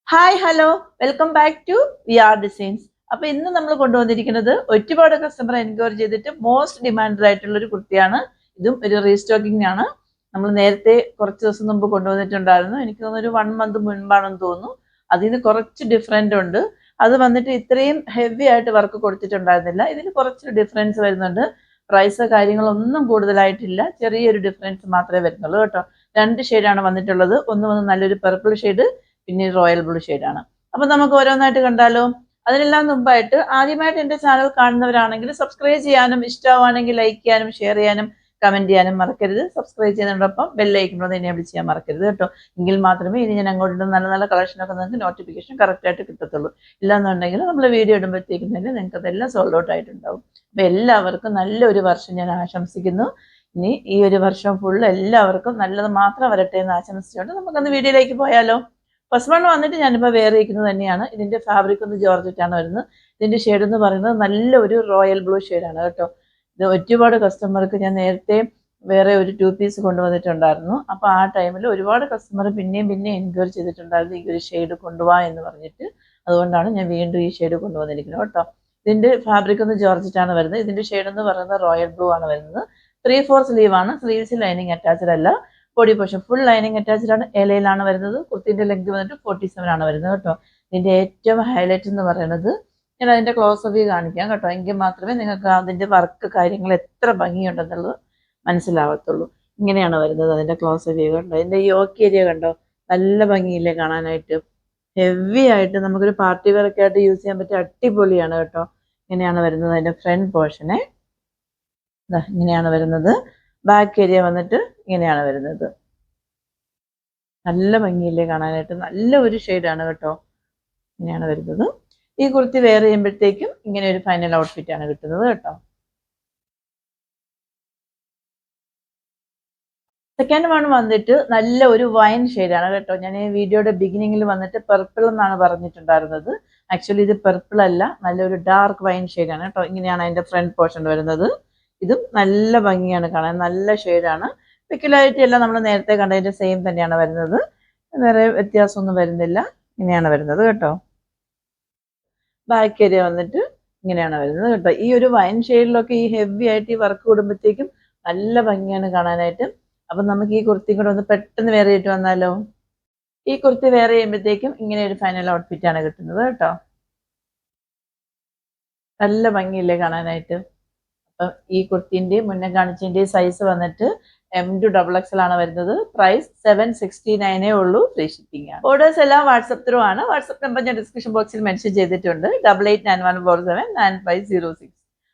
Hi hello welcome back to V R designs. അപ്പൊ ഇന്ന് നമ്മൾ കൊണ്ടുവന്നിരിക്കുന്നത് ഒരുപാട് കസ്റ്റമർ എൻക്വയറി ചെയ്തിട്ട് മോസ്റ്റ് ഡിമാൻഡഡ് ആയിട്ടുള്ള ഒരു കുർത്തിയാണ്. ഇതും ഒരു റീസ്റ്റോക്കിംഗ് ആണ്. നമ്മൾ നേരത്തെ കുറച്ച് ദിവസം മുമ്പ് കൊണ്ടുവന്നിട്ടുണ്ടായിരുന്നു. എനിക്ക് തോന്നുന്നു ഒരു 1 മന്ത് മുൻപാണെന്ന് തോന്നുന്നു. അതിന് കുറച്ച് ഡിഫറെന്റ് ഉണ്ട്. അത് വന്നിട്ട് ഇത്രയും ഹെവി ആയിട്ട് വർക്ക് കൊടുത്തിട്ടുണ്ടായിരുന്നില്ല. ഇതിന് കുറച്ച് ഡിഫറൻസ് വരുന്നുണ്ട്. പ്രൈസ് കാര്യങ്ങളൊന്നും കൂടുതലായിട്ടില്ല, ചെറിയൊരു ഡിഫറൻസ് മാത്രമേ വരുന്നുള്ളൂ കേട്ടോ. 2 ഷെയ്ഡാണ് വന്നിട്ടുള്ളത്. ഒന്ന് വന്ന് നല്ലൊരു പർപ്പിൾ ഷെയ്ഡ്, പിന്നെ റോയൽ ബ്ലൂ ഷെയ്ഡാണ്. അപ്പൊ നമുക്ക് ഓരോന്നായിട്ട് കണ്ടാലോ. അതിനെല്ലാം മുമ്പായിട്ട് ആദ്യമായിട്ട് എന്റെ ചാനൽ കാണുന്നവരാണെങ്കിൽ സബ്സ്ക്രൈബ് ചെയ്യാനും, ഇഷ്ടമാണെങ്കിൽ ലൈക്ക് ചെയ്യാനും, ഷെയർ ചെയ്യാനും, കമന്റ് ചെയ്യാനും മറക്കരുത്. സബ്സ്ക്രൈബ് ചെയ്യുന്നതിനോടൊപ്പം ബെല്ലൈക്കണോ എനേബിൾ ചെയ്യാൻ മറക്കരുത് കേട്ടോ. എങ്കിൽ മാത്രമേ ഇനി ഞാൻ അങ്ങോട്ട് നല്ല നല്ല കളക്ഷനൊക്കെ നിങ്ങൾക്ക് നോട്ടിഫിക്കേഷൻ കറക്റ്റ് ആയിട്ട് കിട്ടത്തുള്ളൂ. ഇല്ലാന്നുണ്ടെങ്കിൽ നമ്മൾ വീഡിയോ ഇടുമ്പോഴത്തേക്കും തന്നെ നിങ്ങൾക്ക് അതെല്ലാം സോൾഡ് ഔട്ട് ആയിട്ടുണ്ടാവും. അപ്പൊ എല്ലാവർക്കും നല്ലൊരു വർഷം ഞാൻ ആശംസിക്കുന്നു. ഇനി ഈ ഒരു വർഷം ഫുൾ എല്ലാവർക്കും നല്ലത് മാത്രം വരട്ടെ എന്ന് ആശംസിച്ചുകൊണ്ട് നമുക്കൊന്ന് വീഡിയോയിലേക്ക് പോയാലോ. ഫസ്റ്റ് വൺ വന്നിട്ട് ഞാനിപ്പോൾ വേറെ ഇരിക്കുന്നത് തന്നെയാണ്. ഇതിന്റെ ഫാബ്രിക് ഒന്ന് ജോർജറ്റാണ് വരുന്നത്. ഇതിന്റെ ഷെയ്ഡ് എന്ന് പറയുന്നത് നല്ലൊരു റോയൽ ബ്ലൂ ഷെയ്ഡാണ് കേട്ടോ. ഇത് ഒരുപാട് കസ്റ്റമർക്ക് ഞാൻ നേരത്തെ വേറെ ഒരു 2 പീസ് കൊണ്ടുവന്നിട്ടുണ്ടായിരുന്നു. അപ്പോൾ ആ ടൈമിൽ ഒരുപാട് കസ്റ്റമർ പിന്നെയും എൻക്വയറി ചെയ്തിട്ടുണ്ടായിരുന്നു ഈ ഒരു ഷെയ്ഡ് കൊണ്ടുപോവാ എന്ന് പറഞ്ഞിട്ട്. അതുകൊണ്ടാണ് ഞാൻ വീണ്ടും ഈ ഷെയ്ഡ് കൊണ്ടുവന്നിരിക്കുന്നത് കേട്ടോ. ഇതിന്റെ ഫാബ്രിക് ഒന്ന് ജോർജറ്റാണ് വരുന്നത്. ഇതിന്റെ ഷെയ്ഡ് എന്ന് പറയുന്നത് റോയൽ ബ്ലൂ ആണ് വരുന്നത്. 3/4 സ്ലീവ് ആണ്. സ്ലീവ്സിൽ ലൈനിങ് അറ്റാച്ച്ഡ് അല്ല. Body portion full lining attached ആണ്. ഇലയിലാണ് വരുന്നത്. കുർത്തിന്റെ ലെങ്ത് വന്നിട്ട് 47 ആണ് വരുന്നത് കേട്ടോ. ഇതിന്റെ ഏറ്റവും ഹൈലൈറ്റ് എന്ന് പറയുന്നത്, ഞാൻ അതിന്റെ ക്ലോസ് വ്യൂ കാണിക്കാം കേട്ടോ. എങ്കിൽ മാത്രമേ നിങ്ങൾക്ക് അതിന്റെ വർക്ക് കാര്യങ്ങൾ എത്ര ഭംഗിയുണ്ടെന്നുള്ളത് മനസ്സിലാവത്തുള്ളൂ. ഇങ്ങനെയാണ് വരുന്നത് അതിന്റെ ക്ലോസ് വ്യൂ കണ്ടോ. അതിന്റെ യോക്ക് ഏരിയ കണ്ടോ, നല്ല ഭംഗിയില്ലേ കാണാനായിട്ട്. ഹെവി ആയിട്ട് നമുക്കൊരു പാർട്ടി വെയർ ഒക്കെ ആയിട്ട് യൂസ് ചെയ്യാൻ പറ്റിയ അടിപൊളിയാണ് കേട്ടോ. ഇങ്ങനെയാണ് വരുന്നത് അതിന്റെ ഫ്രണ്ട് പോർഷനെ. ഇങ്ങനെയാണ് വരുന്നത്. ബാക്ക് ഏരിയ വന്നിട്ട് ഇങ്ങനെയാണ് വരുന്നത്. നല്ല ഭംഗിയില്ലേ കാണാനായിട്ട്. നല്ല ഒരു ഷെയ്ഡാണ് കേട്ടോ. ഇങ്ങനെയാണ് വരുന്നത്. ഈ കുർത്തി വെയർ ചെയ്യുമ്പോഴത്തേക്കും ഇങ്ങനെ ഒരു ഫൈനൽ ഔട്ട്ഫിറ്റ് ആണ് കിട്ടുന്നത് കേട്ടോ. സെക്കൻഡ് വൺ വന്നിട്ട് നല്ല ഒരു വൈൻ ഷെയ്ഡാണ് കേട്ടോ. ഞാൻ ഈ വീഡിയോയുടെ ബിഗിനിങ്ങിൽ വന്നിട്ട് പെർപ്പിൾ എന്നാണ് പറഞ്ഞിട്ടുണ്ടായിരുന്നത്. ആക്ച്വലി ഇത് പെർപ്പിൾ അല്ല, നല്ലൊരു ഡാർക്ക് വൈൻ ഷെയ്ഡാണ് കേട്ടോ. ഇങ്ങനെയാണ് അതിന്റെ ഫ്രണ്ട് പോർഷൻ വരുന്നത്. ഇതും നല്ല ഭംഗിയാണ് കാണാൻ, നല്ല ഷെയ്ഡാണ്. പെക്യുലാരിറ്റി എല്ലാം നമ്മൾ നേരത്തെ കണ്ടതിന്റെ സെയിം തന്നെയാണ് വരുന്നത്. വേറെ വ്യത്യാസമൊന്നും വരുന്നില്ല. ഇങ്ങനെയാണ് വരുന്നത് കേട്ടോ. ബാക്ക് ഏരിയ വന്നിട്ട് ഇങ്ങനെയാണ് വരുന്നത് കേട്ടോ. ഈ ഒരു വൈൻ ഷെയ്ഡിലൊക്കെ ഈ ഹെവി ആയിട്ട് ഈ വർക്ക് കൂടുമ്പോഴത്തേക്കും നല്ല ഭംഗിയാണ് കാണാനായിട്ട്. അപ്പൊ നമുക്ക് ഈ കുർത്തി കൂടെ ഒന്ന് പെട്ടെന്ന് വേറെ ചെയ്തിട്ട് വന്നാലോ. ഈ കുർത്തി വേറെ ചെയ്യുമ്പോഴത്തേക്കും ഇങ്ങനെ ഒരു ഫൈനൽ ഔട്ട്ഫിറ്റ് ആണ് കിട്ടുന്നത് കേട്ടോ. നല്ല ഭംഗിയില്ലേ കാണാനായിട്ട്. അപ്പം ഈ കുർത്തിന്റെ മുന്നേ കാണിച്ചതിന്റെ സൈസ് വന്നിട്ട് M2XXL ആണ് വരുന്നത്. പ്രൈസ് 769 ഉള്ളൂ. ഫ്രീ ഷിപ്പിംഗ് ആണ്. ഓർഡേഴ്സ് എല്ലാം വാട്സ്ആപ്പ് ത്രൂ ആണ്. വാട്സ്ആപ്പ് നമ്പർ ഞാൻ ഡിസ്ക്രിപ്ഷൻ ബോക്സിൽ മെൻഷൻ ചെയ്തിട്ടുണ്ട്. 8891479506.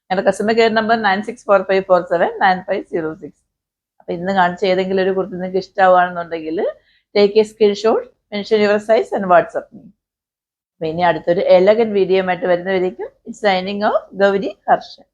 ഞങ്ങളുടെ കസ്റ്റമർ കെയർ നമ്പർ 9645479506. അപ്പൊ ഇന്ന് കാണിച്ച ഏതെങ്കിലും ഒരു കുർത്തി നിങ്ങൾക്ക് ഇഷ്ടമാവുകയാണെന്നുണ്ടെങ്കിൽ take a screenshot, mention your size and WhatsApp me. അപ്പൊ ഇനി അടുത്തൊരു എലഗന്റ് വീഡിയോ ആയിട്ട് വരുന്നവരേക്കും സൈനിങ് ഓഫ് ഗൗരി ഹർഷൻ.